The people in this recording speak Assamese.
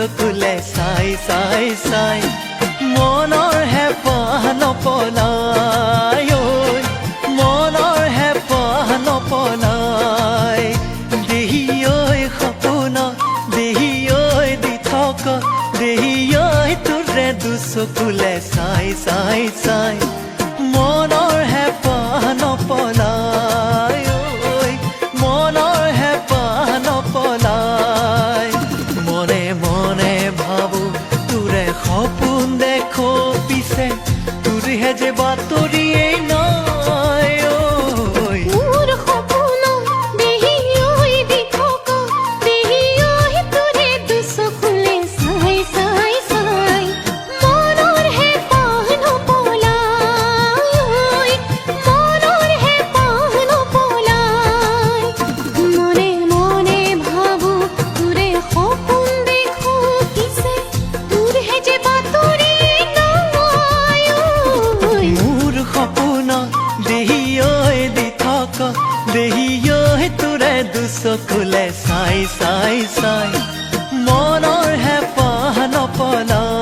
চকুলে চাই চাই চাই মনৰ হেঁপাহ নপলাই ঐ মনৰ হেঁপাহ নপলাই দেহি ঐ সপোন দেহি ঐ দি থকা দেহি ঐ তোৰে দুচকুলে চাই চাই চাই মনৰ হেঁপাহ নপলাই ঐ মনৰ হেঁপাহ নপলাই মনে মনে ভাবো তোৰে সপোন দেখো পিছে তোৰহে যে বাতৰিয়েই নাই ঐ মোৰ সপোন দেহি ঐ দি থকা দেহি ঐ তোৰে দুচকুলে চাই চাই চাই মনৰ হেঁপাহ নপলাই মনৰ হেঁপাহ নপলাই মনে মনে ভাবো তোৰে সপোন দেখো পিছে তোৰহে যে বাতৰিয়েই নাই মোৰ সপোন দেহি ঐ দি থকা দেহি ঐ তোৰে দুচকুলে চাই চাই চাই মনৰ হেঁপাহ নপলাই